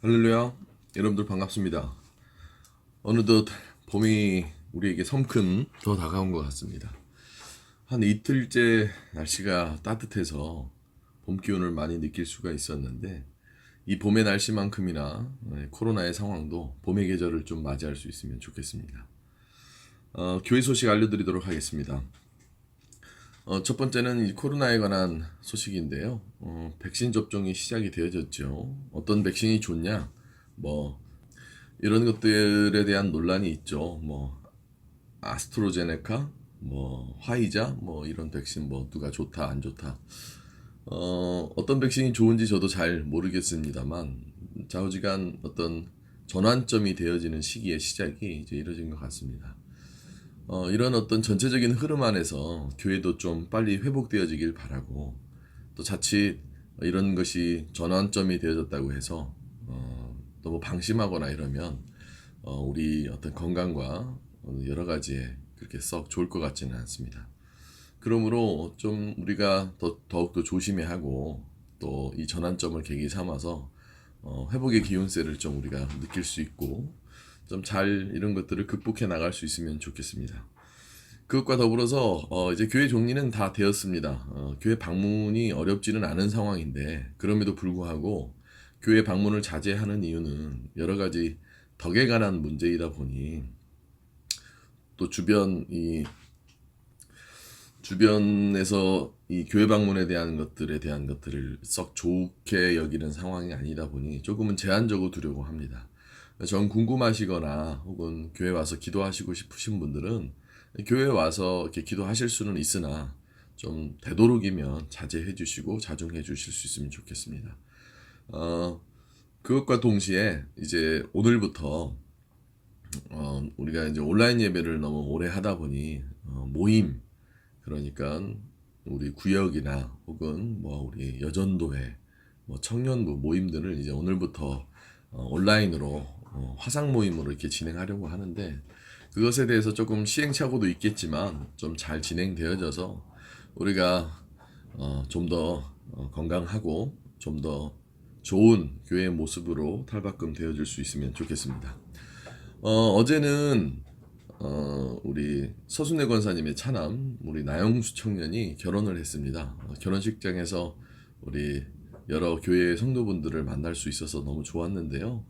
할렐루야, 여러분들 반갑습니다. 어느덧 봄이 우리에게 성큼 더 다가온 것 같습니다. 한 이틀째 날씨가 따뜻해서 봄 기운을 많이 느낄 수가 있었는데 이 봄의 날씨만큼이나 코로나의 상황도 봄의 계절을 좀 맞이할 수 있으면 좋겠습니다. 교회 소식 알려드리도록 하겠습니다. 첫 번째는 이 코로나에 관한 소식인데요. 백신 접종이 시작이 되어졌죠. 어떤 백신이 좋냐? 뭐 이런 것들에 대한 논란이 있죠. 뭐 아스트로제네카, 뭐 화이자, 뭐 이런 백신 뭐 누가 좋다 안 좋다. 어떤 백신이 좋은지 저도 잘 모르겠습니다만 좌우지간 어떤 전환점이 되어지는 시기의 시작이 이제 이뤄진 것 같습니다. 이런 어떤 전체적인 흐름 안에서 교회도 좀 빨리 회복되어지길 바라고 또 자칫 이런 것이 전환점이 되어졌다고 해서 너무 방심하거나 이러면 우리 어떤 건강과 여러 가지에 그렇게 썩 좋을 것 같지는 않습니다. 그러므로 좀 우리가 더욱더 조심해야 하고 또 이 전환점을 계기 삼아서 회복의 기운세를 좀 우리가 느낄 수 있고 좀 잘 이런 것들을 극복해 나갈 수 있으면 좋겠습니다. 그것과 더불어서 이제 교회 종리는 다 되었습니다. 교회 방문이 어렵지는 않은 상황인데 그럼에도 불구하고 교회 방문을 자제하는 이유는 여러 가지 덕에 관한 문제이다 보니 또 주변에서 이 교회 방문에 대한 것들을 썩 좋게 여기는 상황이 아니다 보니 조금은 제한적으로 두려고 합니다. 전 궁금하시거나 혹은 교회 와서 기도하시고 싶으신 분들은 교회 와서 이렇게 기도하실 수는 있으나 좀 되도록이면 자제해 주시고 자중해 주실 수 있으면 좋겠습니다. 그것과 동시에 이제 오늘부터 우리가 이제 온라인 예배를 너무 오래 하다 보니 모임, 그러니까 우리 구역이나 혹은 뭐 우리 여전도회, 뭐 청년부 모임들을 이제 오늘부터 온라인으로 화상 모임으로 이렇게 진행하려고 하는데 그것에 대해서 조금 시행착오도 있겠지만 좀 잘 진행되어져서 우리가 좀 더 건강하고 좀 더 좋은 교회의 모습으로 탈바꿈 되어질 수 있으면 좋겠습니다. 어제는 우리 서순례 권사님의 차남 우리 나영수 청년이 결혼을 했습니다. 결혼식장에서 우리 여러 교회 성도분들을 만날 수 있어서 너무 좋았는데요.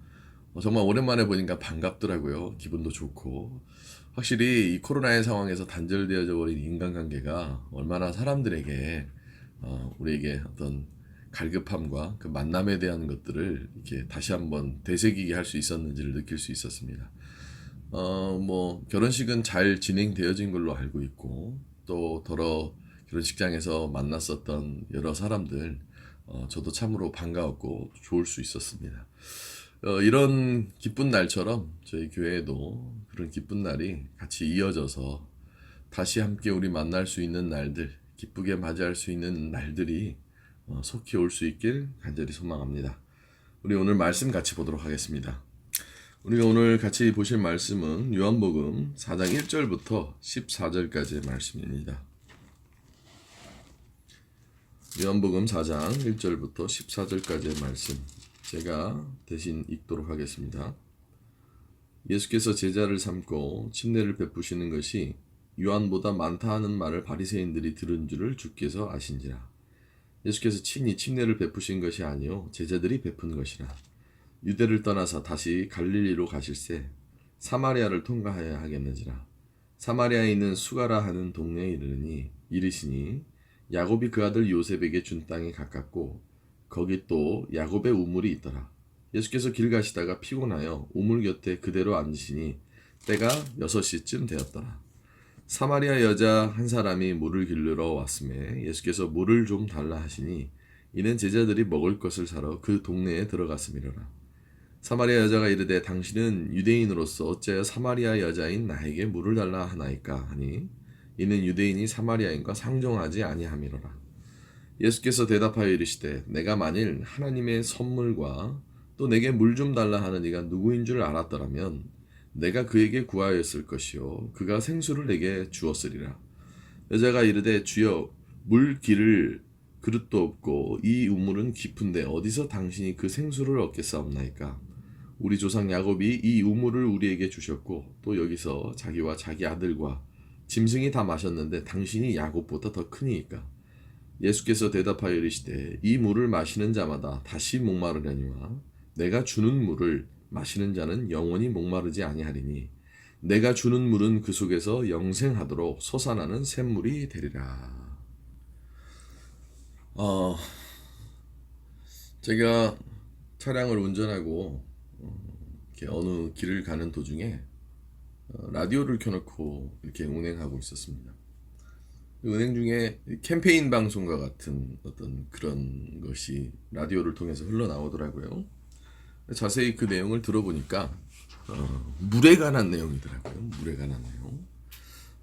정말 오랜만에 보니까 반갑더라고요. 기분도 좋고 확실히 이 코로나의 상황에서 단절되어져 버린 인간관계가 얼마나 사람들에게 우리에게 어떤 갈급함과 그 만남에 대한 것들을 이렇게 다시 한번 되새기게 할 수 있었는지를 느낄 수 있었습니다. 뭐 결혼식은 잘 진행되어진 걸로 알고 있고 또 더러 결혼식장에서 만났었던 여러 사람들 저도 참으로 반가웠고 좋을 수 있었습니다. 이런 기쁜 날처럼 저희 교회에도 그런 기쁜 날이 같이 이어져서 다시 함께 우리 만날 수 있는 날들, 기쁘게 맞이할 수 있는 날들이 속히 올 수 있길 간절히 소망합니다. 우리 오늘 말씀 같이 보도록 하겠습니다. 우리가 오늘 같이 보실 말씀은 요한복음 4장 1절부터 14절까지의 말씀입니다. 요한복음 4장 1절부터 14절까지의 말씀 제가 대신 읽도록 하겠습니다. 예수께서 제자를 삼고 침례를 베푸시는 것이 요한보다 많다 하는 말을 바리새인들이 들은 줄을 주께서 아신지라. 예수께서 친히 침례를 베푸신 것이 아니요 제자들이 베푼 것이라. 유대를 떠나서 다시 갈릴리로 가실새 사마리아를 통과하여야 하겠는지라. 사마리아에 있는 수가라 하는 동네에 이르시니 야곱이 그 아들 요셉에게 준 땅이 가깝고 거기 또 야곱의 우물이 있더라. 예수께서 길 가시다가 피곤하여 우물 곁에 그대로 앉으시니 때가 6시쯤 되었더라. 사마리아 여자 한 사람이 물을 길르러 왔음에 예수께서 물을 좀 달라 하시니 이는 제자들이 먹을 것을 사러 그 동네에 들어갔음이로라. 사마리아 여자가 이르되 당신은 유대인으로서 어찌하여 사마리아 여자인 나에게 물을 달라 하나이까 하니 이는 유대인이 사마리아인과 상종하지 아니함이로라. 예수께서 대답하여 이르시되 내가 만일 하나님의 선물과 또 내게 물 좀 달라 하는 이가 누구인 줄 알았더라면 내가 그에게 구하였을 것이요 그가 생수를 내게 주었으리라. 여자가 이르되 주여 물 길을 그릇도 없고 이 우물은 깊은데 어디서 당신이 그 생수를 얻겠사옵나이까. 우리 조상 야곱이 이 우물을 우리에게 주셨고 또 여기서 자기와 자기 아들과 짐승이 다 마셨는데 당신이 야곱보다 더 크니이까. 예수께서 대답하여 이르시되 이 물을 마시는 자마다 다시 목마르려니와 내가 주는 물을 마시는 자는 영원히 목마르지 아니하리니 내가 주는 물은 그 속에서 영생하도록 솟아나는 샘물이 되리라. 제가 차량을 운전하고 이렇게 어느 길을 가는 도중에 라디오를 켜놓고 이렇게 운행하고 있었습니다. 은행 중에 캠페인 방송과 같은 어떤 그런 것이 라디오를 통해서 흘러나오더라고요. 자세히 그 내용을 들어보니까 물에 관한 내용이더라고요. 물에 관한 내용.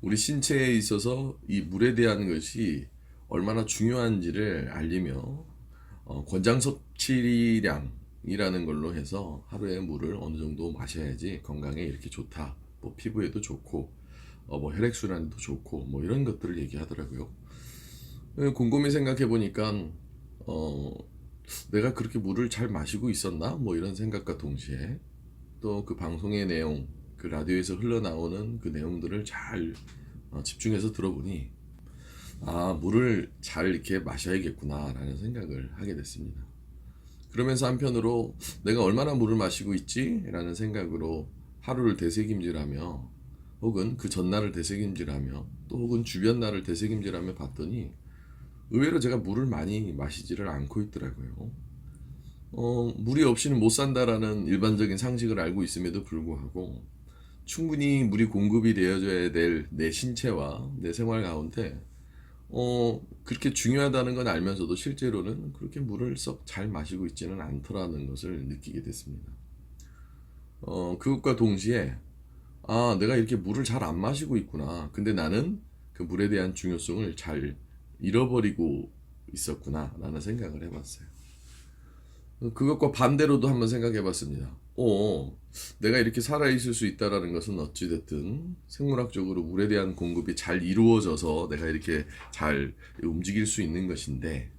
우리 신체에 있어서 이 물에 대한 것이 얼마나 중요한지를 알리며 권장 섭취량이라는 걸로 해서 하루에 물을 어느 정도 마셔야지 건강에 이렇게 좋다. 뭐 피부에도 좋고 뭐 혈액순환도 좋고 뭐 이런 것들을 얘기하더라고요. 곰곰이 생각해 보니까 내가 그렇게 물을 잘 마시고 있었나? 뭐 이런 생각과 동시에 또 그 방송의 내용, 그 라디오에서 흘러나오는 그 내용들을 잘 집중해서 들어보니 물을 잘 이렇게 마셔야겠구나라는 생각을 하게 됐습니다. 그러면서 한편으로 내가 얼마나 물을 마시고 있지? 라는 생각으로 하루를 되새김질하며 혹은 그 전날을 되새김질하며 또 혹은 주변 날을 되새김질하며 봤더니 의외로 제가 물을 많이 마시지를 않고 있더라고요. 물이 없이는 못 산다라는 일반적인 상식을 알고 있음에도 불구하고 충분히 물이 공급이 되어줘야 될 내 신체와 내 생활 가운데 그렇게 중요하다는 건 알면서도 실제로는 그렇게 물을 썩 잘 마시고 있지는 않더라는 것을 느끼게 됐습니다. 그것과 동시에 내가 이렇게 물을 잘 안 마시고 있구나. 근데 나는 그 물에 대한 중요성을 잘 잃어버리고 있었구나 라는 생각을 해봤어요. 그것과 반대로도 한번 생각해 봤습니다. 내가 이렇게 살아있을 수 있다라는 것은 어찌됐든 생물학적으로 물에 대한 공급이 잘 이루어져서 내가 이렇게 잘 움직일 수 있는 것인데,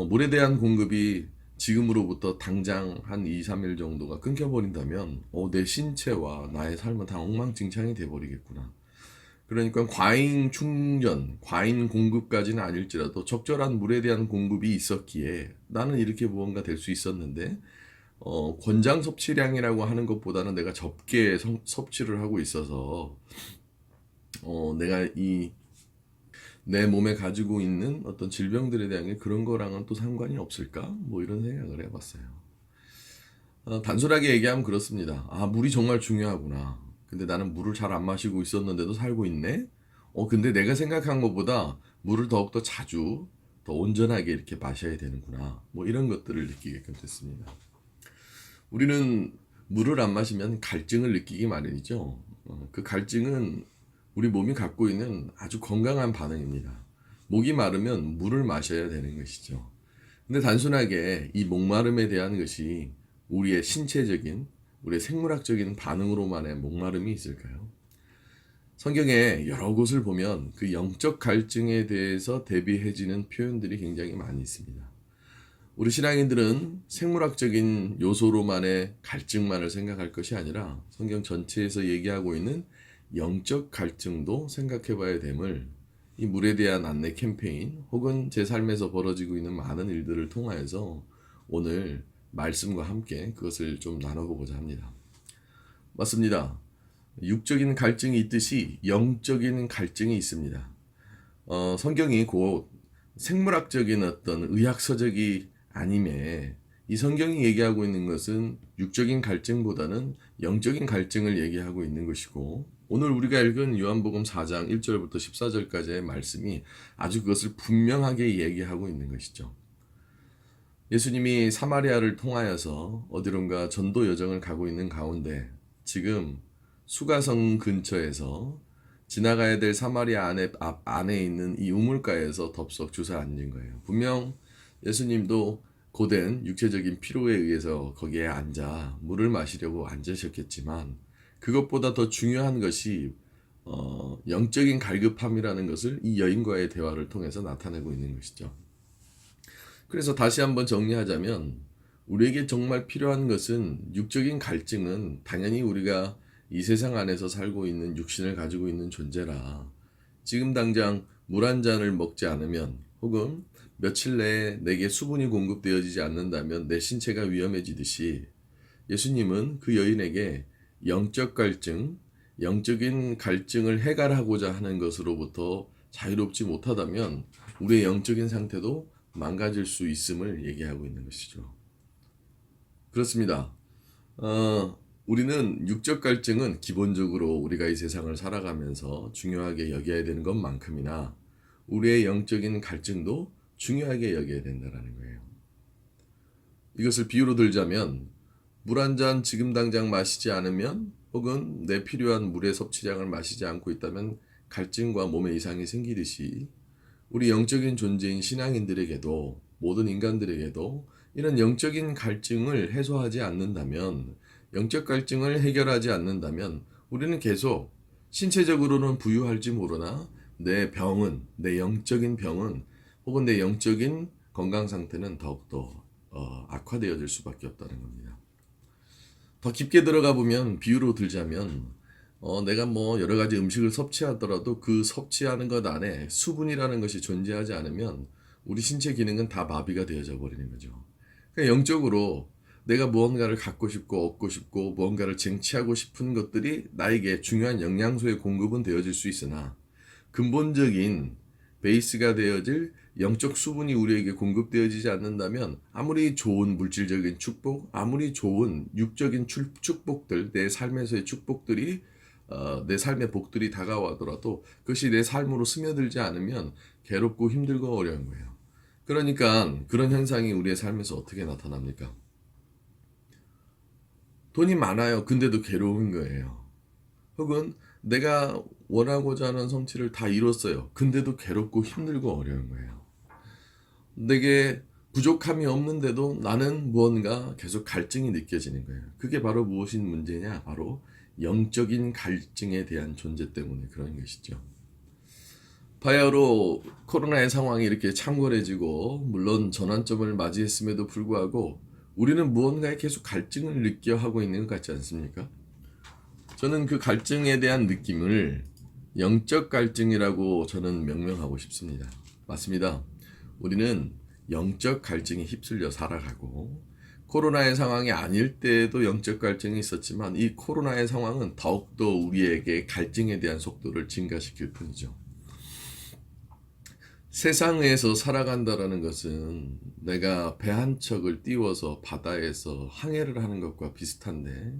물에 대한 공급이 지금으로부터 당장 한 2, 3일 정도가 끊겨버린다면, 내 신체와 나의 삶은 다 엉망진창이 돼버리겠구나. 그러니까 과잉 충전, 과잉 공급까지는 아닐지라도 적절한 물에 대한 공급이 있었기에 나는 이렇게 무언가 될 수 있었는데 권장 섭취량이라고 하는 것보다는 내가 적게 섭취를 하고 있어서 내가 이 내 몸에 가지고 있는 어떤 질병들에 대한 그런 거랑은 또 상관이 없을까? 뭐 이런 생각을 해봤어요. 단순하게 얘기하면 그렇습니다. 물이 정말 중요하구나. 근데 나는 물을 잘 안 마시고 있었는데도 살고 있네? 근데 내가 생각한 것보다 물을 더욱더 자주, 더 온전하게 이렇게 마셔야 되는구나. 뭐 이런 것들을 느끼게끔 됐습니다. 우리는 물을 안 마시면 갈증을 느끼기 마련이죠. 그 갈증은 우리 몸이 갖고 있는 아주 건강한 반응입니다. 목이 마르면 물을 마셔야 되는 것이죠. 근데 단순하게 이 목마름에 대한 것이 우리의 신체적인, 우리의 생물학적인 반응으로만의 목마름이 있을까요? 성경에 여러 곳을 보면 그 영적 갈증에 대해서 대비해지는 표현들이 굉장히 많이 있습니다. 우리 신앙인들은 생물학적인 요소로만의 갈증만을 생각할 것이 아니라 성경 전체에서 얘기하고 있는 영적 갈증도 생각해 봐야 됨을 이 물에 대한 안내 캠페인 혹은 제 삶에서 벌어지고 있는 많은 일들을 통하여서 오늘 말씀과 함께 그것을 좀 나눠보고자 합니다. 맞습니다. 육적인 갈증이 있듯이 영적인 갈증이 있습니다. 성경이 곧 생물학적인 어떤 의학서적이 아님에 이 성경이 얘기하고 있는 것은 육적인 갈증보다는 영적인 갈증을 얘기하고 있는 것이고 오늘 우리가 읽은 요한복음 4장 1절부터 14절까지의 말씀이 아주 그것을 분명하게 얘기하고 있는 것이죠. 예수님이 사마리아를 통하여서 어디론가 전도 여정을 가고 있는 가운데 지금 수가성 근처에서 지나가야 될 사마리아 안에 있는 이 우물가에서 덥석 주저앉은 거예요. 분명 예수님도 고된 육체적인 피로에 의해서 거기에 앉아 물을 마시려고 앉으셨겠지만 그것보다 더 중요한 것이 영적인 갈급함이라는 것을 이 여인과의 대화를 통해서 나타내고 있는 것이죠. 그래서 다시 한번 정리하자면 우리에게 정말 필요한 것은 육적인 갈증은 당연히 우리가 이 세상 안에서 살고 있는 육신을 가지고 있는 존재라 지금 당장 물 한 잔을 먹지 않으면 혹은 며칠 내에 내게 수분이 공급되어지지 않는다면 내 신체가 위험해지듯이 예수님은 그 여인에게 영적 갈증, 영적인 갈증을 해결하고자 하는 것으로부터 자유롭지 못하다면 우리의 영적인 상태도 망가질 수 있음을 얘기하고 있는 것이죠. 그렇습니다. 우리는 육적 갈증은 기본적으로 우리가 이 세상을 살아가면서 중요하게 여겨야 되는 것만큼이나 우리의 영적인 갈증도 중요하게 여겨야 된다는 거예요. 이것을 비유로 들자면 물 한 잔 지금 당장 마시지 않으면 혹은 내 필요한 물의 섭취량을 마시지 않고 있다면 갈증과 몸에 이상이 생기듯이 우리 영적인 존재인 신앙인들에게도 모든 인간들에게도 이런 영적인 갈증을 해소하지 않는다면 영적 갈증을 해결하지 않는다면 우리는 계속 신체적으로는 부유할지 모르나 내 영적인 병은 혹은 내 영적인 건강 상태는 더욱더 악화되어질 수밖에 없다는 겁니다. 더 깊게 들어가 보면 비유로 들자면 내가 뭐 여러 가지 음식을 섭취하더라도 그 섭취하는 것 안에 수분이라는 것이 존재하지 않으면 우리 신체 기능은 다 마비가 되어져 버리는 거죠. 그러니까 영적으로 내가 무언가를 갖고 싶고 얻고 싶고 무언가를 쟁취하고 싶은 것들이 나에게 중요한 영양소의 공급은 되어질 수 있으나 근본적인 베이스가 되어질 영적 수분이 우리에게 공급되어지지 않는다면 아무리 좋은 물질적인 축복, 아무리 좋은 육적인 축복들, 내 삶에서의 축복들이 내 삶의 복들이 다가와더라도 그것이 내 삶으로 스며들지 않으면 괴롭고 힘들고 어려운 거예요. 그러니까 그런 현상이 우리의 삶에서 어떻게 나타납니까? 돈이 많아요. 근데도 괴로운 거예요. 혹은 내가 원하고자 하는 성취를 다 이뤘어요. 근데도 괴롭고 힘들고 어려운 거예요. 내게 부족함이 없는데도 나는 무언가 계속 갈증이 느껴지는 거예요. 그게 바로 무엇인 문제냐? 바로 영적인 갈증에 대한 존재 때문에 그런 것이죠. 바야흐로 코로나의 상황이 이렇게 창궐해지고 물론 전환점을 맞이했음에도 불구하고 우리는 무언가에 계속 갈증을 느껴 하고 있는 것 같지 않습니까? 저는 그 갈증에 대한 느낌을 영적 갈증이라고 저는 명명하고 싶습니다. 맞습니다. 우리는 영적 갈증에 휩쓸려 살아가고 코로나의 상황이 아닐 때에도 영적 갈증이 있었지만 이 코로나의 상황은 더욱더 우리에게 갈증에 대한 속도를 증가시킬 뿐이죠. 세상에서 살아간다라는 것은 내가 배 한 척을 띄워서 바다에서 항해를 하는 것과 비슷한데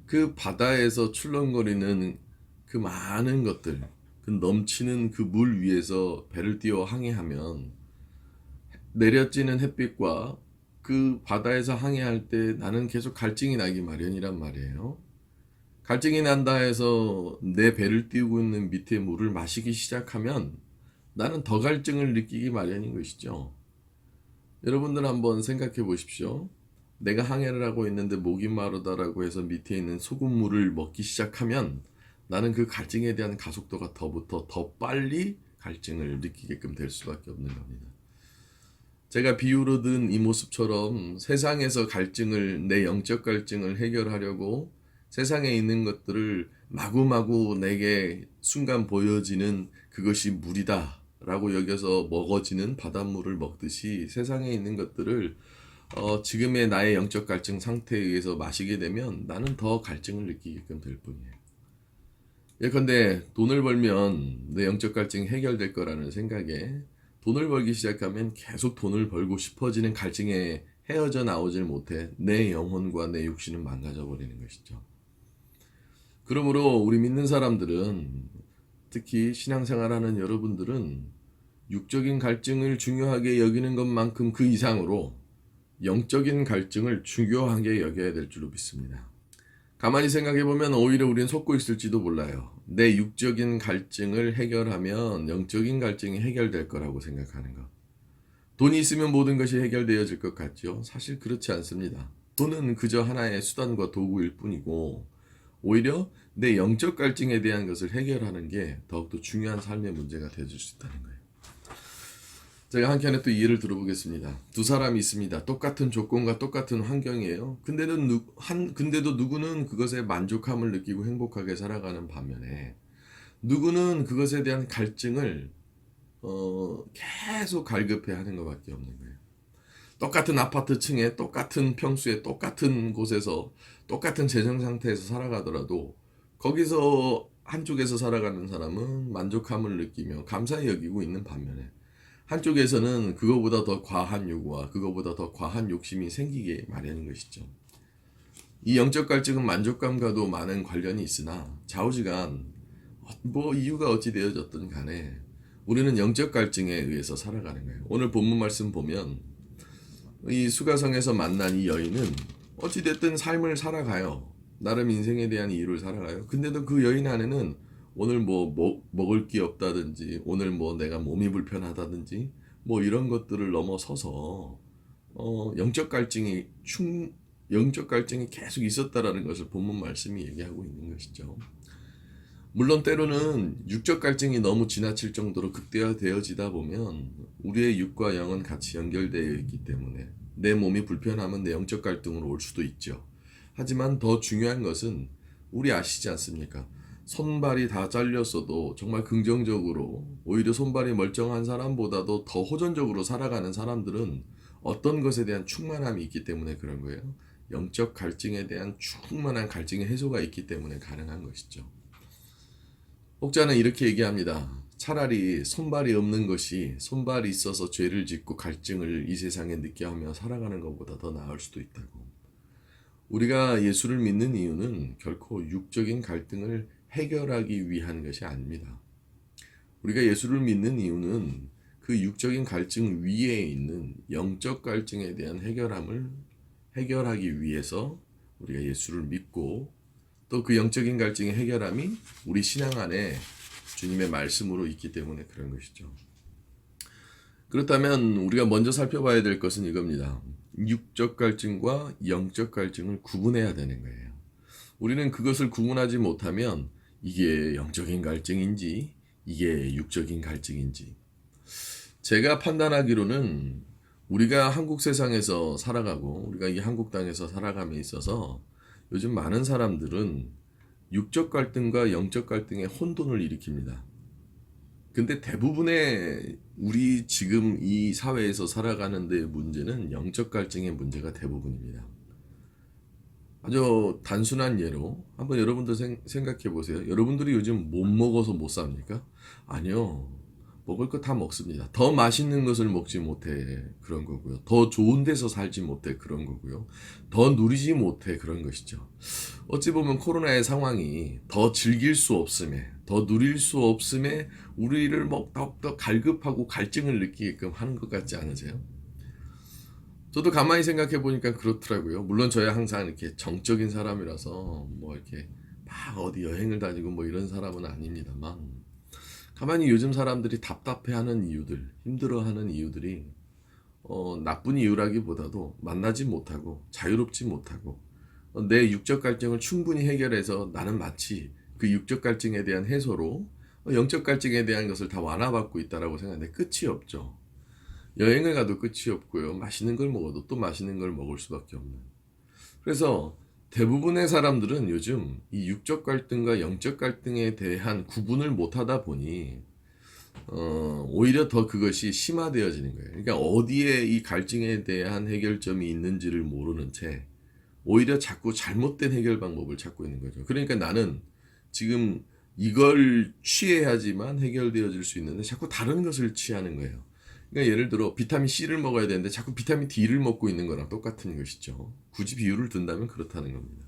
그 바다에서 출렁거리는 그 많은 것들, 그 넘치는 그 물 위에서 배를 띄워 항해하면 내려지는 햇빛과 그 바다에서 항해할 때 나는 계속 갈증이 나기 마련이란 말이에요. 갈증이 난다 해서 내 배를 띄우고 있는 밑에 물을 마시기 시작하면 나는 더 갈증을 느끼기 마련인 것이죠. 여러분들 한번 생각해 보십시오. 내가 항해를 하고 있는데 목이 마르다라고 해서 밑에 있는 소금물을 먹기 시작하면 나는 그 갈증에 대한 가속도가 더 빨리 갈증을 느끼게끔 될 수밖에 없는 겁니다. 제가 비유로 든 이 모습처럼 세상에서 갈증을, 내 영적 갈증을 해결하려고 세상에 있는 것들을 마구마구 내게 순간 보여지는 그것이 물이다 라고 여겨서 먹어지는 바닷물을 먹듯이 세상에 있는 것들을 지금의 나의 영적 갈증 상태에 의해서 마시게 되면 나는 더 갈증을 느끼게끔 될 뿐이에요. 예컨대 돈을 벌면 내 영적 갈증이 해결될 거라는 생각에 돈을 벌기 시작하면 계속 돈을 벌고 싶어지는 갈증에 헤어져 나오질 못해 내 영혼과 내 육신은 망가져 버리는 것이죠. 그러므로 우리 믿는 사람들은 특히 신앙생활하는 여러분들은 육적인 갈증을 중요하게 여기는 것만큼 그 이상으로 영적인 갈증을 중요하게 여겨야 될 줄로 믿습니다. 가만히 생각해보면 오히려 우리는 속고 있을지도 몰라요. 내 육적인 갈증을 해결하면 영적인 갈증이 해결될 거라고 생각하는 것. 돈이 있으면 모든 것이 해결되어질 것 같죠? 사실 그렇지 않습니다. 돈은 그저 하나의 수단과 도구일 뿐이고 오히려 내 영적 갈증에 대한 것을 해결하는 게 더욱더 중요한 삶의 문제가 되어줄 수 있다는 거예요. 제가 한켠에 또 이해를 들어보겠습니다. 두 사람이 있습니다. 똑같은 조건과 똑같은 환경이에요. 근데도 누구는 그것에 만족함을 느끼고 행복하게 살아가는 반면에 누구는 그것에 대한 갈증을 계속 갈급해 하는 것밖에 없는 거예요. 똑같은 아파트 층에 똑같은 평수에 똑같은 곳에서 똑같은 재정 상태에서 살아가더라도 거기서 한쪽에서 살아가는 사람은 만족함을 느끼며 감사히 여기고 있는 반면에 한쪽에서는 그거보다 더 과한 요구와 그거보다 더 과한 욕심이 생기게 마련인 것이죠. 이 영적 갈증은 만족감과도 많은 관련이 있으나 좌우지간 뭐 이유가 어찌 되어졌든 간에 우리는 영적 갈증에 의해서 살아가는 거예요. 오늘 본문 말씀 보면 이 수가성에서 만난 이 여인은 어찌됐든 삶을 살아가요. 나름 인생에 대한 이유를 살아가요. 근데도 그 여인 안에는 오늘 먹을 게 없다든지 오늘 내가 몸이 불편하다든지 이런 것들을 넘어서서 영적 갈증이 계속 있었다라는 것을 본문 말씀이 얘기하고 있는 것이죠. 물론 때로는 육적 갈증이 너무 지나칠 정도로 극대화되어지다 보면 우리의 육과 영은 같이 연결되어 있기 때문에 내 몸이 불편하면 내 영적 갈등으로 올 수도 있죠. 하지만 더 중요한 것은 우리 아시지 않습니까? 손발이 다 잘렸어도 정말 긍정적으로 오히려 손발이 멀쩡한 사람보다도 더 호전적으로 살아가는 사람들은 어떤 것에 대한 충만함이 있기 때문에 그런 거예요. 영적 갈증에 대한 충만한 갈증의 해소가 있기 때문에 가능한 것이죠. 혹자는 이렇게 얘기합니다. 차라리 손발이 없는 것이 손발이 있어서 죄를 짓고 갈증을 이 세상에 느껴하며 살아가는 것보다 더 나을 수도 있다고. 우리가 예수를 믿는 이유는 결코 육적인 갈등을 해결하기 위한 것이 아닙니다. 우리가 예수를 믿는 이유는 그 육적인 갈증 위에 있는 영적 갈증에 대한 해결하기 위해서 우리가 예수를 믿고 또 그 영적인 갈증의 해결함이 우리 신앙 안에 주님의 말씀으로 있기 때문에 그런 것이죠. 그렇다면 우리가 먼저 살펴봐야 될 것은 이겁니다. 육적 갈증과 영적 갈증을 구분해야 되는 거예요. 우리는 그것을 구분하지 못하면 이게 영적인 갈증인지 이게 육적인 갈증인지 제가 판단하기로는 우리가 한국 세상에서 살아가고 우리가 이 한국 땅에서 살아감에 있어서 요즘 많은 사람들은 육적 갈등과 영적 갈등의 혼돈을 일으킵니다. 근데 대부분의 우리 지금 이 사회에서 살아가는 데의 문제는 영적 갈증의 문제가 대부분입니다. 아주 단순한 예로 한번 여러분들 생각해 보세요. 여러분들이 요즘 못 먹어서 못 삽니까? 아니요. 먹을 거 다 먹습니다. 더 맛있는 것을 먹지 못해 그런 거고요. 더 좋은 데서 살지 못해 그런 거고요. 더 누리지 못해 그런 것이죠. 어찌 보면 코로나의 상황이 더 즐길 수 없음에 더 누릴 수 없음에 우리를 더욱더 갈급하고 갈증을 느끼게끔 하는 것 같지 않으세요? 저도 가만히 생각해 보니까 그렇더라고요. 물론 저야 항상 이렇게 정적인 사람이라서 이렇게 막 어디 여행을 다니고 이런 사람은 아닙니다만 가만히 요즘 사람들이 답답해하는 이유들, 힘들어하는 이유들이 나쁜 이유라기보다도 만나지 못하고 자유롭지 못하고 내 육적 갈증을 충분히 해결해서 나는 마치 그 육적 갈증에 대한 해소로 영적 갈증에 대한 것을 다 완화받고 있다라고 생각하는데 끝이 없죠. 여행을 가도 끝이 없고요. 맛있는 걸 먹어도 또 맛있는 걸 먹을 수밖에 없는. 그래서 대부분의 사람들은 요즘 이 육적 갈등과 영적 갈등에 대한 구분을 못하다 보니 오히려 더 그것이 심화되어지는 거예요. 그러니까 어디에 이 갈증에 대한 해결점이 있는지를 모르는 채 오히려 자꾸 잘못된 해결 방법을 찾고 있는 거죠. 그러니까 나는 지금 이걸 취해야지만 해결되어질 수 있는데 자꾸 다른 것을 취하는 거예요. 그러니까 예를 들어 비타민 C를 먹어야 되는데 자꾸 비타민 D를 먹고 있는 거랑 똑같은 것이죠. 굳이 비유를 든다면 그렇다는 겁니다.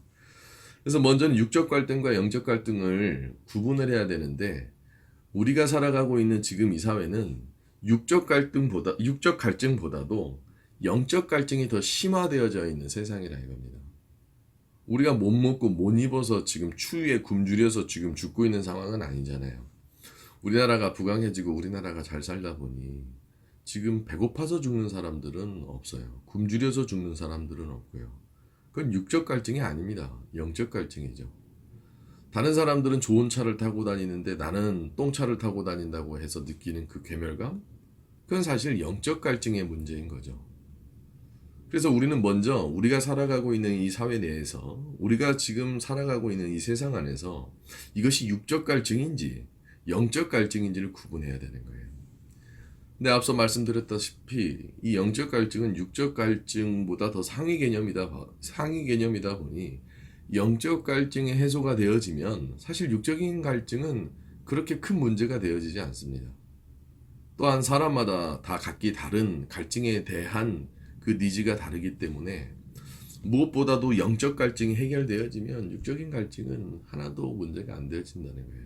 그래서 먼저는 육적 갈등과 영적 갈등을 구분을 해야 되는데 우리가 살아가고 있는 지금 이 사회는 육적 갈증보다도 영적 갈증이 더 심화되어져 있는 세상이라 이겁니다. 우리가 못 먹고 못 입어서 지금 추위에 굶주려서 지금 죽고 있는 상황은 아니잖아요. 우리나라가 부강해지고 우리나라가 잘 살다 보니 지금 배고파서 죽는 사람들은 없어요. 굶주려서 죽는 사람들은 없고요. 그건 육적 갈증이 아닙니다. 영적 갈증이죠. 다른 사람들은 좋은 차를 타고 다니는데 나는 똥차를 타고 다닌다고 해서 느끼는 그 괴멸감? 그건 사실 영적 갈증의 문제인 거죠. 그래서 우리는 먼저 우리가 살아가고 있는 이 사회 내에서, 우리가 지금 살아가고 있는 이 세상 안에서 이것이 육적 갈증인지 영적 갈증인지를 구분해야 되는 거예요. 근데 앞서 말씀드렸다시피 이 영적 갈증은 육적 갈증보다 더 상위 개념이다 보니 영적 갈증이 해소가 되어지면 사실 육적인 갈증은 그렇게 큰 문제가 되어지지 않습니다. 또한 사람마다 다 각기 다른 갈증에 대한 그 니즈가 다르기 때문에 무엇보다도 영적 갈증이 해결되어지면 육적인 갈증은 하나도 문제가 안 되어진다는 거예요.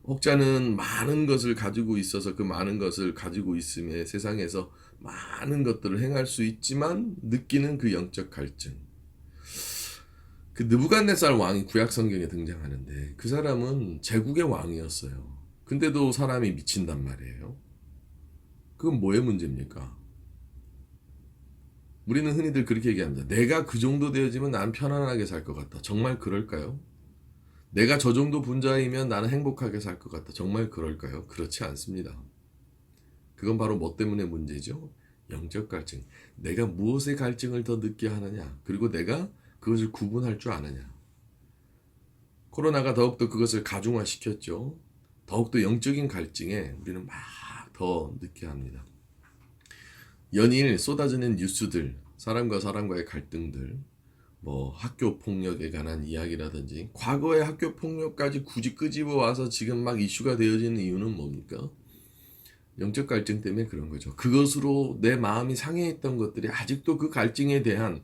혹자는 많은 것을 가지고 있어서 그 많은 것을 가지고 있음에 세상에서 많은 것들을 행할 수 있지만 느끼는 그 영적 갈증. 그 느부갓네살 왕이 구약 성경에 등장하는데 그 사람은 제국의 왕이었어요. 근데도 사람이 미친단 말이에요. 그건 뭐의 문제입니까? 우리는 흔히들 그렇게 얘기합니다. 내가 그 정도 되어지면 난 편안하게 살 것 같다. 정말 그럴까요? 내가 저 정도 분자이면 나는 행복하게 살 것 같다. 정말 그럴까요? 그렇지 않습니다. 그건 바로 뭐 때문에 문제죠? 영적 갈증. 내가 무엇의 갈증을 더 느끼게 하느냐? 그리고 내가 그것을 구분할 줄 아느냐? 코로나가 더욱더 그것을 가중화시켰죠. 더욱더 영적인 갈증에 우리는 막 더 느끼게 합니다. 연일 쏟아지는 뉴스들, 사람과 사람과의 갈등들, 뭐 학교 폭력에 관한 이야기라든지 과거의 학교 폭력까지 굳이 끄집어 와서 지금 막 이슈가 되어지는 이유는 뭡니까? 영적 갈증 때문에 그런 거죠. 그것으로 내 마음이 상해했던 것들이 아직도 그 갈증에 대한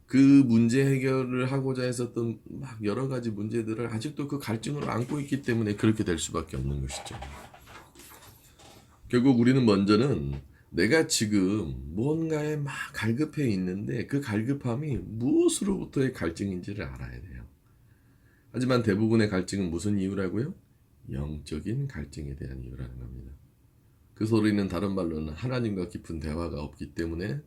그 문제 해결을 하고자 했었던 막 여러 가지 문제들을 아직도 그 갈증으로 안고 있기 때문에 그렇게 될 수밖에 없는 것이죠. 결국 우리는 먼저는 내가 지금 무언가에 막 갈급해 있는데 그 갈급함이 무엇으로부터의 갈증인지를 알아야 돼요. 하지만 대부분의 갈증은 무슨 이유라고요? 영적인 갈증에 대한 이유라는 겁니다. 그 소리는 다른 말로는 하나님과 깊은 대화가 없기 때문에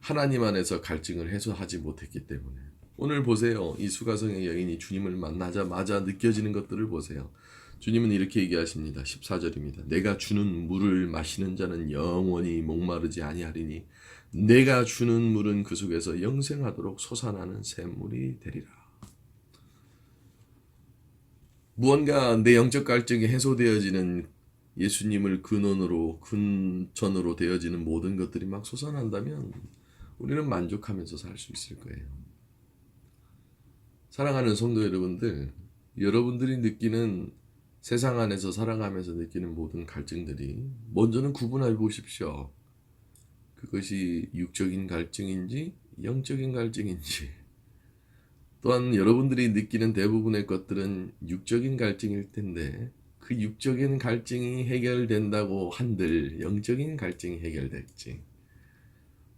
하나님 안에서 갈증을 해소하지 못했기 때문에. 오늘 보세요. 이 수가성의 여인이 주님을 만나자마자 느껴지는 것들을 보세요. 주님은 이렇게 얘기하십니다. 14절입니다. 내가 주는 물을 마시는 자는 영원히 목마르지 아니하리니 내가 주는 물은 그 속에서 영생하도록 솟아나는 샘물이 되리라. 무언가 내 영적 갈증이 해소되어지는 예수님을 근전으로 되어지는 모든 것들이 막 솟아난다면 우리는 만족하면서 살 수 있을 거예요. 사랑하는 성도 여러분들, 여러분들이 느끼는 세상 안에서 살아가면서 느끼는 모든 갈증들이 먼저는 구분해 보십시오. 그것이 육적인 갈증인지 영적인 갈증인지. 또한 여러분들이 느끼는 대부분의 것들은 육적인 갈증일 텐데 그 육적인 갈증이 해결된다고 한들 영적인 갈증이 해결될지.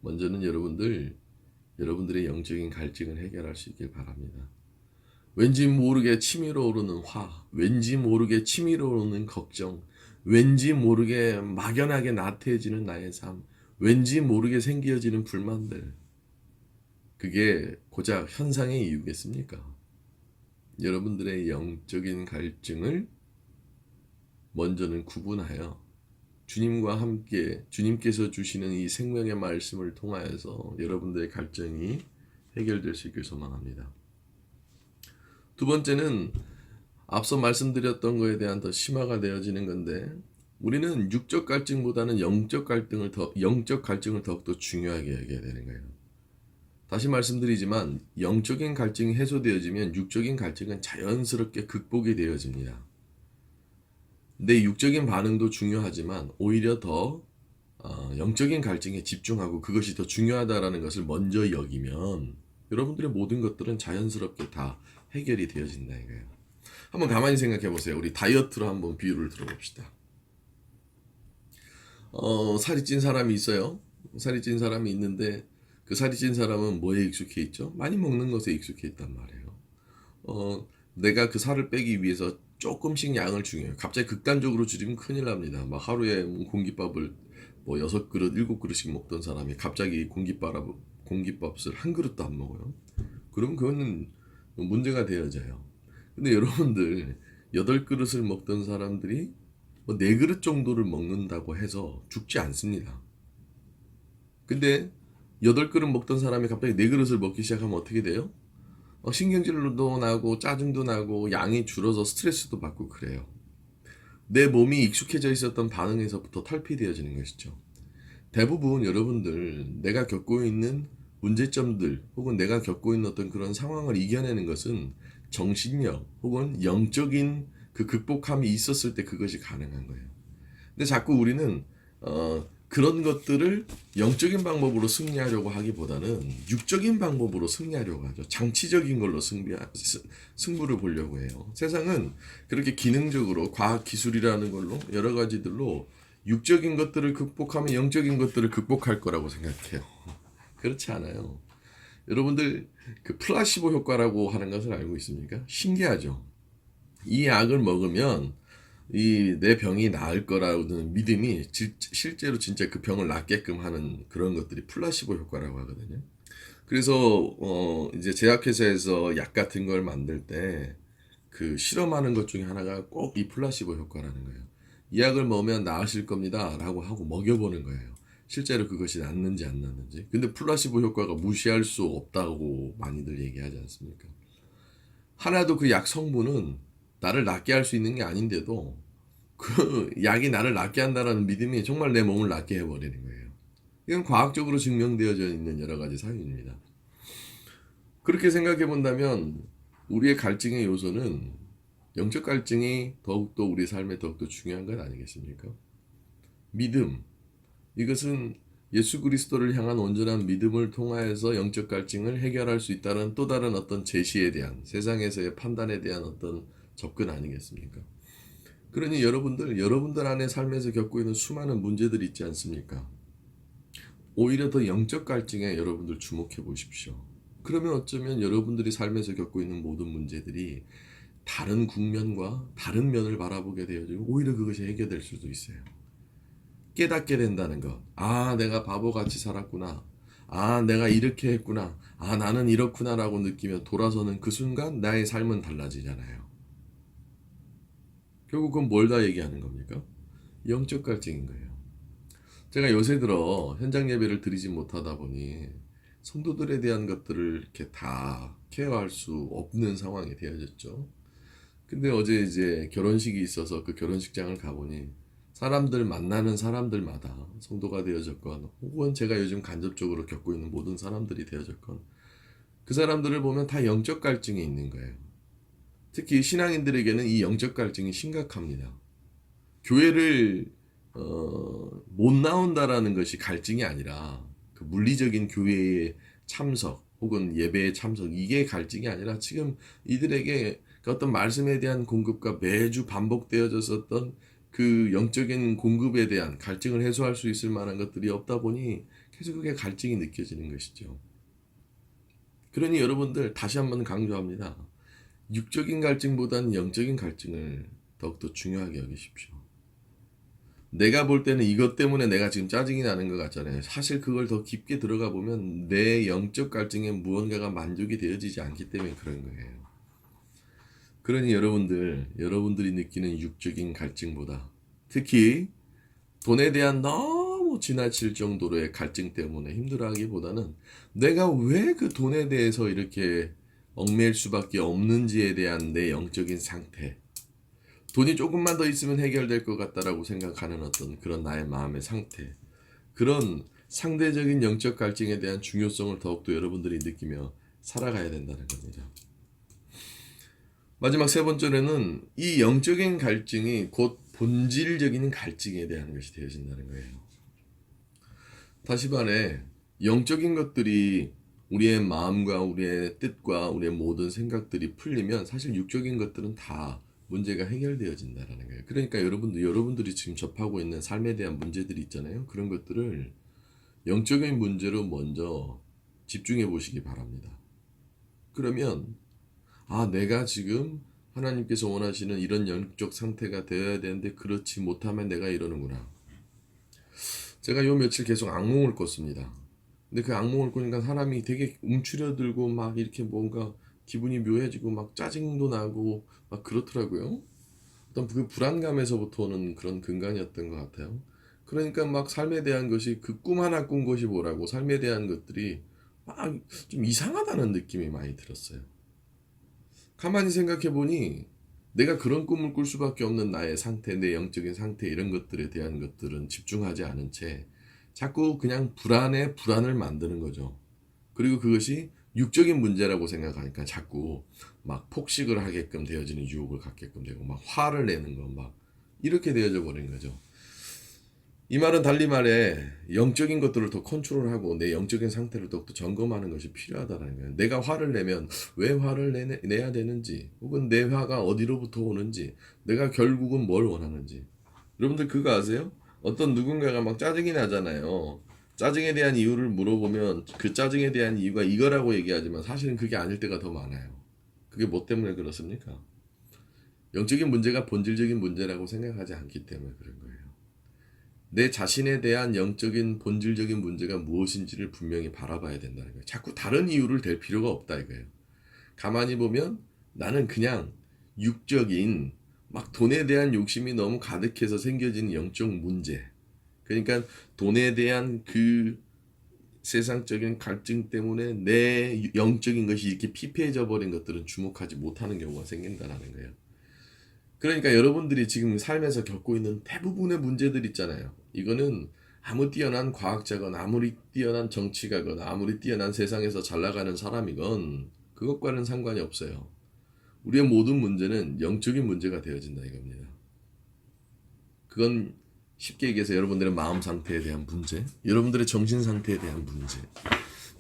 먼저는 여러분들의 영적인 갈증을 해결할 수 있길 바랍니다. 왠지 모르게 치밀어 오르는 화, 왠지 모르게 치밀어 오르는 걱정, 왠지 모르게 막연하게 나태해지는 나의 삶, 왠지 모르게 생겨지는 불만들. 그게 고작 현상의 이유겠습니까? 여러분들의 영적인 갈증을 먼저는 구분하여 주님과 함께 주님께서 주시는 이 생명의 말씀을 통하여서 여러분들의 갈증이 해결될 수 있길 소망합니다. 두 번째는 앞서 말씀드렸던 것에 대한 더 심화가 되어지는 건데 우리는 육적 갈증보다는 영적 갈증을 더욱더 중요하게 여겨야 되는 거예요. 다시 말씀드리지만 영적인 갈증이 해소되어지면 육적인 갈증은 자연스럽게 극복이 되어집니다. 내 육적인 반응도 중요하지만 오히려 더 영적인 갈증에 집중하고 그것이 더 중요하다라는 것을 먼저 여기면 여러분들의 모든 것들은 자연스럽게 다 해결이 되어진다 이거예요. 한번 가만히 생각해 보세요. 우리 다이어트로 한번 비유를 들어봅시다. 살이 찐 사람이 있어요. 살이 찐 사람이 있는데 그 살이 찐 사람은 뭐에 익숙해 있죠? 많이 먹는 것에 익숙해 있단 말이에요. 내가 그 살을 빼기 위해서 조금씩 양을 중요해요. 갑자기 극단적으로 줄이면 큰일 납니다. 막 하루에 공깃밥을 뭐 6그릇, 7그릇씩 먹던 사람이 갑자기 공깃밥을 한 그릇도 안 먹어요. 그러면 그거는 문제가 되어져요. 근데 여러분들 8그릇을 먹던 사람들이 뭐 4그릇 정도를 먹는다고 해서 죽지 않습니다. 근데 8그릇 먹던 사람이 갑자기 4그릇을 먹기 시작하면 어떻게 돼요? 신경질도 나고 짜증도 나고 양이 줄어서 스트레스도 받고 그래요. 내 몸이 익숙해져 있었던 반응에서부터 탈피되어지는 것이죠. 대부분 여러분들 내가 겪고 있는 문제점들 혹은 내가 겪고 있는 어떤 그런 상황을 이겨내는 것은 정신력 혹은 영적인 그 극복함이 있었을 때 그것이 가능한 거예요. 근데 자꾸 우리는 그런 것들을 영적인 방법으로 승리하려고 하기보다는 육적인 방법으로 승리하려고 하죠. 장치적인 걸로 승부를 보려고 해요. 세상은 그렇게 기능적으로 과학 기술이라는 걸로 여러 가지들로 육적인 것들을 극복하면 영적인 것들을 극복할 거라고 생각해요. 그렇지 않아요. 여러분들 그 플라시보 효과라고 하는 것을 알고 있습니까? 신기하죠. 이 약을 먹으면 이 내 병이 나을 거라는 믿음이 실제로 진짜 그 병을 낫게끔 하는 그런 것들이 플라시보 효과라고 하거든요. 그래서 이제 제약회사에서 약 같은 걸 만들 때 그 실험하는 것 중에 하나가 꼭 이 플라시보 효과라는 거예요. 이 약을 먹으면 나으실 겁니다라고 하고 먹여보는 거예요. 실제로 그것이 낫는지 안 낫는지. 근데 플라시보 효과가 무시할 수 없다고 많이들 얘기하지 않습니까? 하나도 그 약 성분은 나를 낫게 할 수 있는 게 아닌데도 그 약이 나를 낫게 한다라는 믿음이 정말 내 몸을 낫게 해버리는 거예요. 이건 과학적으로 증명되어져 있는 여러 가지 사유입니다. 그렇게 생각해 본다면 우리의 갈증의 요소는 영적 갈증이 더욱더 우리 삶에 더욱더 중요한 것 아니겠습니까? 믿음. 이것은 예수 그리스도를 향한 온전한 믿음을 통하여서 영적 갈증을 해결할 수 있다는 또 다른 어떤 제시에 대한 세상에서의 판단에 대한 어떤 접근 아니겠습니까? 그러니 여러분들 안에 삶에서 겪고 있는 수많은 문제들이 있지 않습니까? 오히려 더 영적 갈증에 여러분들 주목해 보십시오. 그러면 어쩌면 여러분들이 삶에서 겪고 있는 모든 문제들이 다른 국면과 다른 면을 바라보게 되어지고 오히려 그것이 해결될 수도 있어요. 깨닫게 된다는 것. 아, 내가 바보같이 살았구나. 아, 내가 이렇게 했구나. 아, 나는 이렇구나라고 느끼며 돌아서는 그 순간 나의 삶은 달라지잖아요. 결국 그건 뭘 다 얘기하는 겁니까? 영적 갈증인 거예요. 제가 요새 들어 현장 예배를 드리지 못하다 보니 성도들에 대한 것들을 이렇게 다 케어할 수 없는 상황이 되어졌죠. 근데 어제 이제 결혼식이 있어서 그 결혼식장을 가보니 사람들 만나는 사람들마다 성도가 되어졌건 혹은 제가 요즘 간접적으로 겪고 있는 모든 사람들이 되어졌건 그 사람들을 보면 다 영적 갈증이 있는 거예요. 특히 신앙인들에게는 이 영적 갈증이 심각합니다. 교회를 못 나온다라는 것이 갈증이 아니라 그 물리적인 교회의 참석 혹은 예배의 참석 이게 갈증이 아니라 지금 이들에게 그 어떤 말씀에 대한 공급과 매주 반복되어졌었던 그 영적인 공급에 대한 갈증을 해소할 수 있을 만한 것들이 없다 보니 계속 그게 갈증이 느껴지는 것이죠. 그러니 여러분들 다시 한번 강조합니다. 육적인 갈증보다는 영적인 갈증을 더욱더 중요하게 여기십시오. 내가 볼 때는 이것 때문에 내가 지금 짜증이 나는 것 같잖아요. 사실 그걸 더 깊게 들어가 보면 내 영적 갈증에 무언가가 만족이 되어지지 않기 때문에 그런 거예요. 그러니 여러분들이 느끼는 육적인 갈증보다 특히 돈에 대한 너무 지나칠 정도로의 갈증 때문에 힘들어하기보다는 내가 왜 그 돈에 대해서 이렇게 얽매일 수밖에 없는지에 대한 내 영적인 상태, 돈이 조금만 더 있으면 해결될 것 같다라고 생각하는 어떤 그런 나의 마음의 상태, 그런 상대적인 영적 갈증에 대한 중요성을 더욱더 여러분들이 느끼며 살아가야 된다는 겁니다. 마지막 세 번째로는 이 영적인 갈증이 곧 본질적인 갈증에 대한 것이 되어진다는 거예요. 다시 말해 영적인 것들이 우리의 마음과 우리의 뜻과 우리의 모든 생각들이 풀리면 사실 육적인 것들은 다 문제가 해결되어진다는 거예요. 그러니까 여러분들이 지금 접하고 있는 삶에 대한 문제들이 있잖아요. 그런 것들을 영적인 문제로 먼저 집중해 보시기 바랍니다. 그러면 내가 지금 하나님께서 원하시는 이런 영적 상태가 되어야 되는데 그렇지 못하면 내가 이러는구나. 제가 요 며칠 계속 악몽을 꿨습니다. 근데 그 악몽을 꾸니까 사람이 되게 움츠려들고 막 이렇게 뭔가 기분이 묘해지고 막 짜증도 나고 막 그렇더라고요. 어떤 그 불안감에서부터 오는 그런 근간이었던 것 같아요. 그러니까 막 삶에 대한 것이 그 꿈 하나 꾼 것이 뭐라고 삶에 대한 것들이 막 좀 이상하다는 느낌이 많이 들었어요. 가만히 생각해 보니 내가 그런 꿈을 꿀 수밖에 없는 나의 상태, 내 영적인 상태 이런 것들에 대한 것들은 집중하지 않은 채 자꾸 그냥 불안을 만드는 거죠. 그리고 그것이 육적인 문제라고 생각하니까 자꾸 막 폭식을 하게끔 되어지는 유혹을 갖게끔 되고 막 화를 내는 거 막 이렇게 되어져 버린 거죠. 이 말은 달리 말해 영적인 것들을 더 컨트롤하고 내 영적인 상태를 더욱더 점검하는 것이 필요하다는 거예요. 내가 화를 내면 왜 화를 내야 되는지 혹은 내 화가 어디로부터 오는지 내가 결국은 뭘 원하는지 여러분들 그거 아세요? 어떤 누군가가 막 짜증이 나잖아요. 짜증에 대한 이유를 물어보면 그 짜증에 대한 이유가 이거라고 얘기하지만 사실은 그게 아닐 때가 더 많아요. 그게 뭐 때문에 그렇습니까? 영적인 문제가 본질적인 문제라고 생각하지 않기 때문에 그런 거예요. 내 자신에 대한 영적인 본질적인 문제가 무엇인지를 분명히 바라봐야 된다는 거예요. 자꾸 다른 이유를 댈 필요가 없다 이거예요. 가만히 보면 나는 그냥 육적인 막 돈에 대한 욕심이 너무 가득해서 생겨진 영적 문제. 그러니까 돈에 대한 그 세상적인 갈증 때문에 내 영적인 것이 이렇게 피폐해져 버린 것들은 주목하지 못하는 경우가 생긴다는 거예요. 그러니까 여러분들이 지금 삶에서 겪고 있는 대부분의 문제들 있잖아요. 이거는 아무 뛰어난 과학자건 아무리 뛰어난 정치가건 아무리 뛰어난 세상에서 잘 나가는 사람이건 그것과는 상관이 없어요. 우리의 모든 문제는 영적인 문제가 되어진다 이겁니다. 그건 쉽게 얘기해서 여러분들의 마음 상태에 대한 문제, 여러분들의 정신 상태에 대한 문제,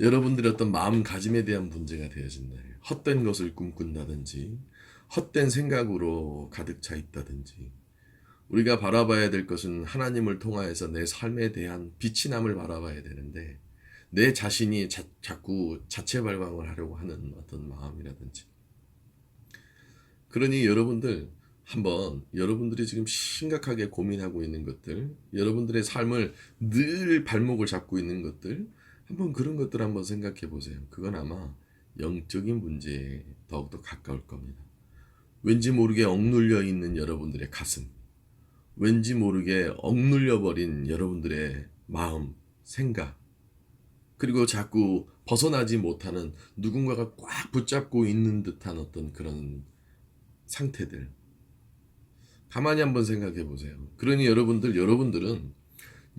여러분들의 어떤 마음가짐에 대한 문제가 되어진다. 헛된 것을 꿈꾼다든지 헛된 생각으로 가득 차 있다든지 우리가 바라봐야 될 것은 하나님을 통하여서 내 삶에 대한 빛이 남을 바라봐야 되는데 내 자신이 자꾸 자체 발광을 하려고 하는 어떤 마음이라든지 그러니 여러분들 한번 여러분들이 지금 심각하게 고민하고 있는 것들 여러분들의 삶을 늘 발목을 잡고 있는 것들 한번 그런 것들 한번 생각해 보세요. 그건 아마 영적인 문제에 더욱더 가까울 겁니다. 왠지 모르게 억눌려 있는 여러분들의 가슴 왠지 모르게 억눌려 버린 여러분들의 마음, 생각 그리고 자꾸 벗어나지 못하는 누군가가 꽉 붙잡고 있는 듯한 어떤 그런 상태들 가만히 한번 생각해 보세요. 그러니 여러분들은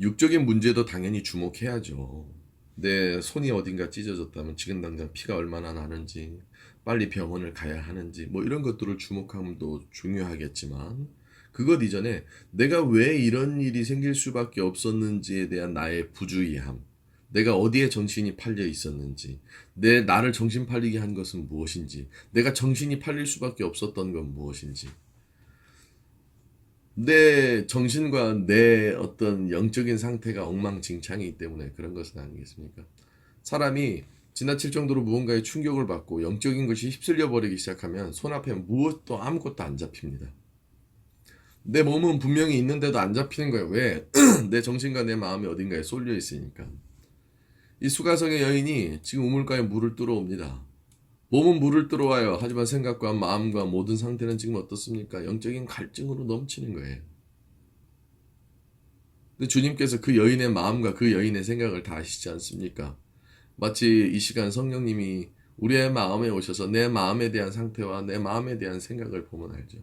육적인 문제도 당연히 주목해야죠. 내 손이 어딘가 찢어졌다면 지금 당장 피가 얼마나 나는지 빨리 병원을 가야 하는지 뭐 이런 것들을 주목함도 중요하겠지만 그것 이전에 내가 왜 이런 일이 생길 수밖에 없었는지에 대한 나의 부주의함 내가 어디에 정신이 팔려 있었는지 나를 정신 팔리게 한 것은 무엇인지 내가 정신이 팔릴 수밖에 없었던 건 무엇인지 내 정신과 내 어떤 영적인 상태가 엉망진창이기 때문에 그런 것은 아니겠습니까? 사람이 지나칠 정도로 무언가에 충격을 받고 영적인 것이 휩쓸려 버리기 시작하면 손앞에 무엇도 아무것도 안 잡힙니다. 내 몸은 분명히 있는데도 안 잡히는 거예요. 왜? 내 정신과 내 마음이 어딘가에 쏠려 있으니까. 이 수가성의 여인이 지금 우물가에 물을 뚫어옵니다. 몸은 물을 뚫어와요. 하지만 생각과 마음과 모든 상태는 지금 어떻습니까? 영적인 갈증으로 넘치는 거예요. 근데 주님께서 그 여인의 마음과 그 여인의 생각을 다 아시지 않습니까? 마치 이 시간 성령님이 우리의 마음에 오셔서 내 마음에 대한 상태와 내 마음에 대한 생각을 보면 알죠.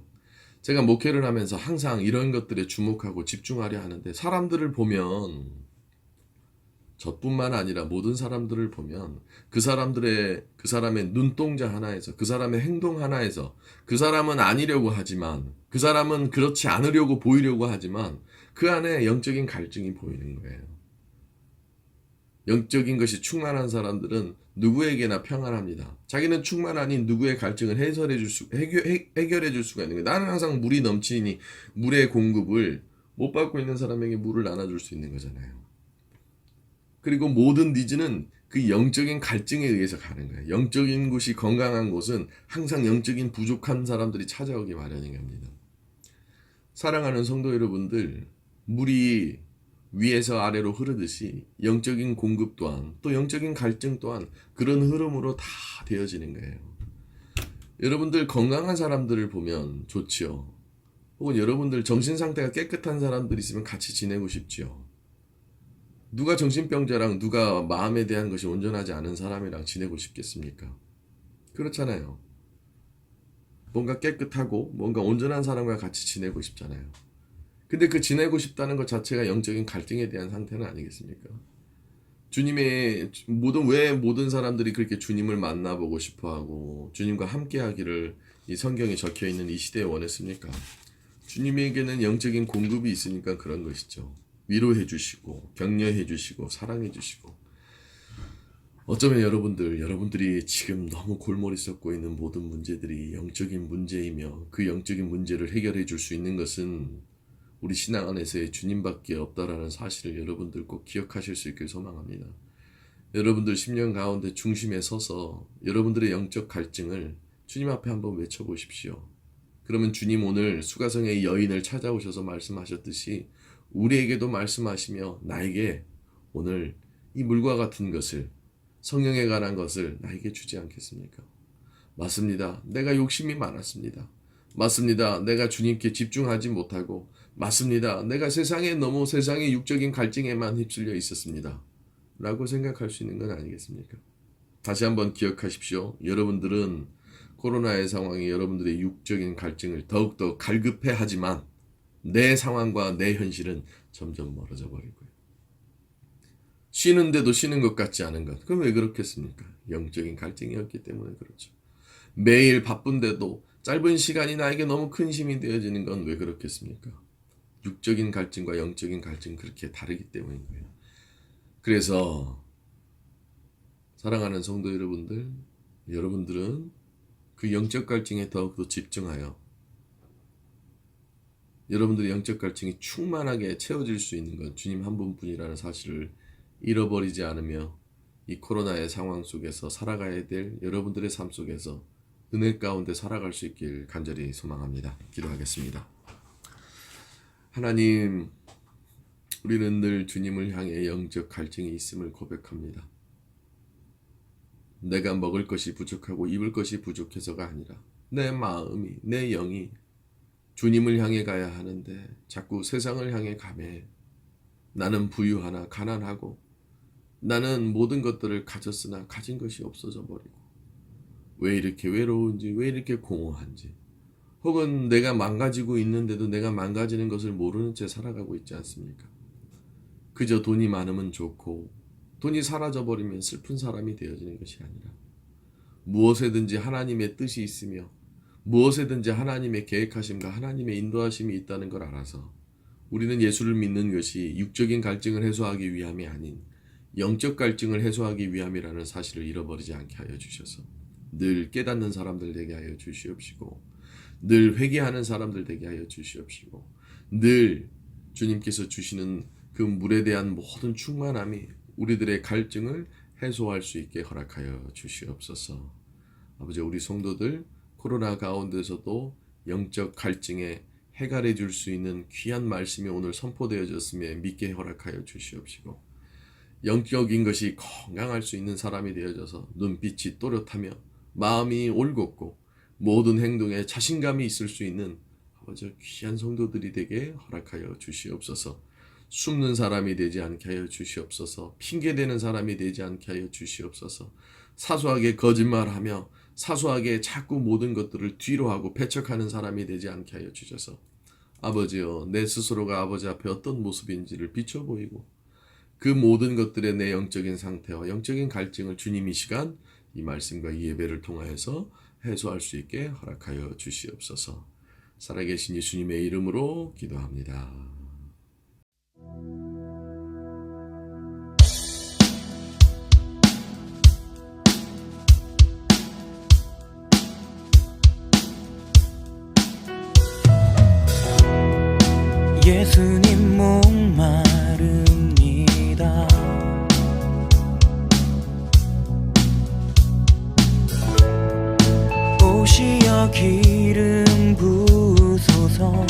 제가 목회를 하면서 항상 이런 것들에 주목하고 집중하려 하는데 사람들을 보면 저뿐만 아니라 모든 사람들을 보면 그 사람의 눈동자 하나에서 그 사람의 행동 하나에서 그 사람은 아니려고 하지만 그 사람은 그렇지 않으려고 보이려고 하지만 그 안에 영적인 갈증이 보이는 거예요. 영적인 것이 충만한 사람들은 누구에게나 평안합니다. 자기는 충만하니 누구의 갈증을 해결해 줄 수가 있는 거예요. 나는 항상 물이 넘치니 물의 공급을 못 받고 있는 사람에게 물을 나눠줄 수 있는 거잖아요. 그리고 모든 니즈는 그 영적인 갈증에 의해서 가는 거예요. 영적인 곳이 건강한 곳은 항상 영적인 부족한 사람들이 찾아오기 마련인 겁니다. 사랑하는 성도 여러분들, 물이 위에서 아래로 흐르듯이 영적인 공급 또한 또 영적인 갈증 또한 그런 흐름으로 다 되어지는 거예요. 여러분들 건강한 사람들을 보면 좋지요. 혹은 여러분들 정신 상태가 깨끗한 사람들 있으면 같이 지내고 싶지요. 누가 정신병자랑 누가 마음에 대한 것이 온전하지 않은 사람이랑 지내고 싶겠습니까? 그렇잖아요. 뭔가 깨끗하고 뭔가 온전한 사람과 같이 지내고 싶잖아요. 근데 그 지내고 싶다는 것 자체가 영적인 갈등에 대한 상태는 아니겠습니까? 왜 모든 사람들이 그렇게 주님을 만나보고 싶어하고 주님과 함께하기를 이 성경에 적혀 있는 이 시대에 원했습니까? 주님에게는 영적인 공급이 있으니까 그런 것이죠. 위로해 주시고 격려해 주시고 사랑해 주시고. 어쩌면 여러분들이 지금 너무 골머리 썩고 있는 모든 문제들이 영적인 문제이며 그 영적인 문제를 해결해 줄 수 있는 것은 우리 신앙 안에서의 주님밖에 없다라는 사실을 여러분들 꼭 기억하실 수 있길 소망합니다. 여러분들 10년 가운데 중심에 서서 여러분들의 영적 갈증을 주님 앞에 한번 외쳐보십시오. 그러면 주님 오늘 수가성의 여인을 찾아오셔서 말씀하셨듯이 우리에게도 말씀하시며 나에게 오늘 이 물과 같은 것을 성령에 관한 것을 나에게 주지 않겠습니까? 맞습니다. 내가 욕심이 많았습니다. 맞습니다. 내가 주님께 집중하지 못하고 맞습니다. 내가 너무 세상의 육적인 갈증에만 휩쓸려 있었습니다. 라고 생각할 수 있는 건 아니겠습니까? 다시 한번 기억하십시오. 여러분들은 코로나의 상황이 여러분들의 육적인 갈증을 더욱더 갈급해 하지만 내 상황과 내 현실은 점점 멀어져 버리고요. 쉬는데도 쉬는 것 같지 않은 것. 그럼 왜 그렇겠습니까? 영적인 갈증이었기 때문에 그렇죠. 매일 바쁜데도 짧은 시간이 나에게 너무 큰 힘이 되어지는 건 왜 그렇겠습니까? 육적인 갈증과 영적인 갈증은 그렇게 다르기 때문인 거예요. 그래서 사랑하는 성도 여러분들은 그 영적 갈증에 더욱더 집중하여 여러분들의 영적 갈증이 충만하게 채워질 수 있는 건 주님 한 분뿐이라는 사실을 잃어버리지 않으며 이 코로나의 상황 속에서 살아가야 될 여러분들의 삶 속에서 은혜 가운데 살아갈 수 있길 간절히 소망합니다. 기도하겠습니다. 하나님, 우리는 늘 주님을 향해 영적 갈증이 있음을 고백합니다. 내가 먹을 것이 부족하고 입을 것이 부족해서가 아니라 내 마음이, 내 영이 주님을 향해 가야 하는데 자꾸 세상을 향해 가매 나는 부유하나 가난하고 나는 모든 것들을 가졌으나 가진 것이 없어져 버리고 왜 이렇게 외로운지 왜 이렇게 공허한지 혹은 내가 망가지고 있는데도 내가 망가지는 것을 모르는 채 살아가고 있지 않습니까? 그저 돈이 많으면 좋고 돈이 사라져버리면 슬픈 사람이 되어지는 것이 아니라 무엇에든지 하나님의 뜻이 있으며 무엇에든지 하나님의 계획하심과 하나님의 인도하심이 있다는 걸 알아서 우리는 예수를 믿는 것이 육적인 갈증을 해소하기 위함이 아닌 영적 갈증을 해소하기 위함이라는 사실을 잃어버리지 않게 하여 주셔서 늘 깨닫는 사람들 되게 하여 주시옵시고 늘 회개하는 사람들 되게 하여 주시옵시고 늘 주님께서 주시는 그 물에 대한 모든 충만함이 우리들의 갈증을 해소할 수 있게 허락하여 주시옵소서. 아버지, 우리 성도들 코로나 가운데서도 영적 갈증에 해결해 줄 수 있는 귀한 말씀이 오늘 선포되어졌음에 믿게 허락하여 주시옵시고 영적인 것이 건강할 수 있는 사람이 되어져서 눈빛이 또렷하며 마음이 올곧고 모든 행동에 자신감이 있을 수 있는 아버지 귀한 성도들이 되게 허락하여 주시옵소서. 숨는 사람이 되지 않게 하여 주시옵소서. 핑계대는 사람이 되지 않게 하여 주시옵소서. 사소하게 거짓말하며 사소하게 자꾸 모든 것들을 뒤로하고 배척하는 사람이 되지 않게 하여 주셔서 아버지여, 내 스스로가 아버지 앞에 어떤 모습인지를 비춰 보이고 그 모든 것들의 내 영적인 상태와 영적인 갈증을 주님 이 시간 이 말씀과 이 예배를 통하여서 해소할 수 있게 허락하여 주시옵소서. 살아계신 예수님의 이름으로 기도합니다. 예수님 목마릅니다. 오시어 기름 부으소서.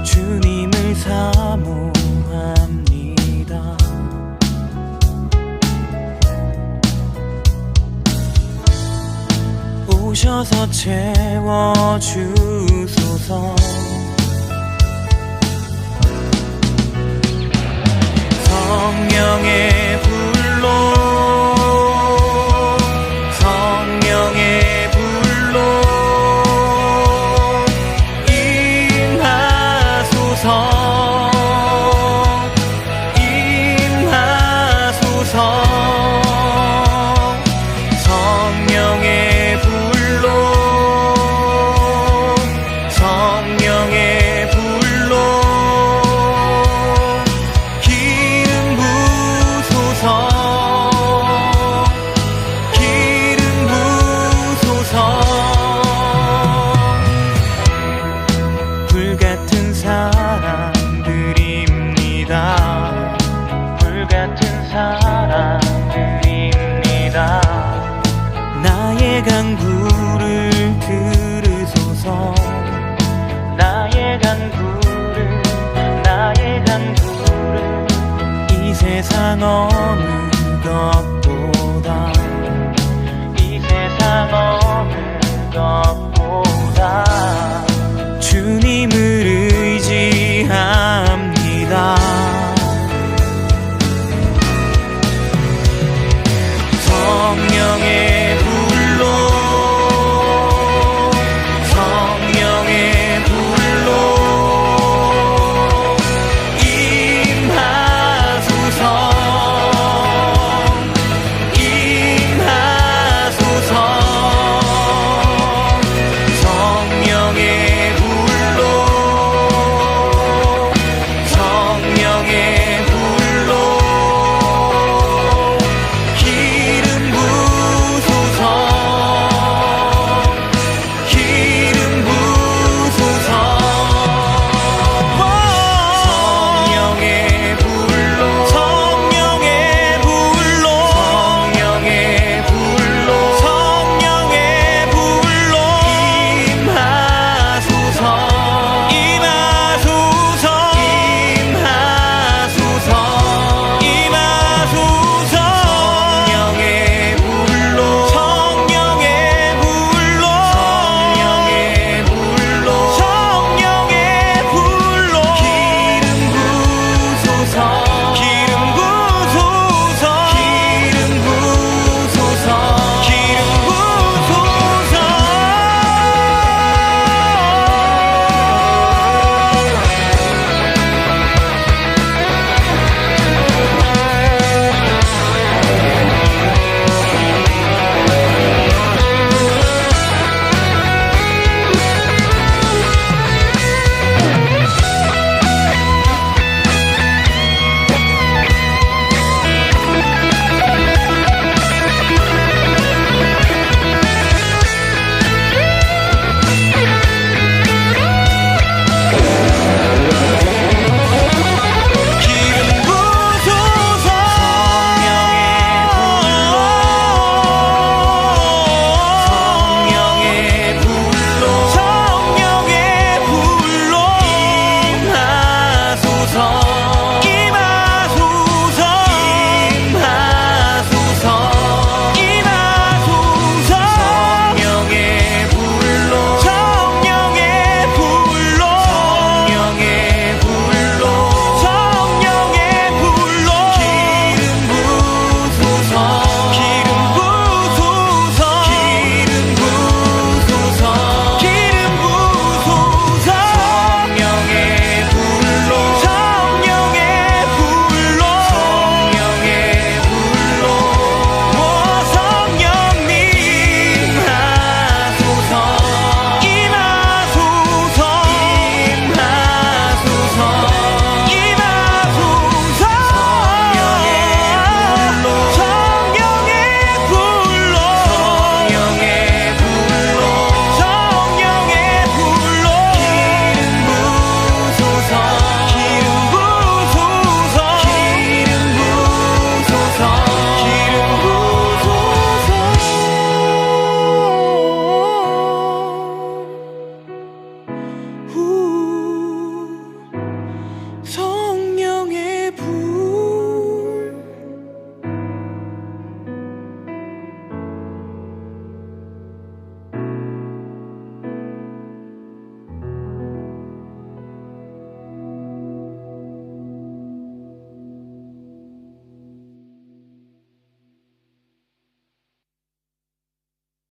주님을 사모합니다. 오셔서 채워주소서. 성령의 불로 성령의 불로 임하소서. 임하소서. 성령의 불로 성령의 불로 기름 부소서. 기름 부소서. 불같은 사람들입니다. 불같은 사람들입니다. 나의 간구를 들으소서. 나의 간구를 이 세상 어느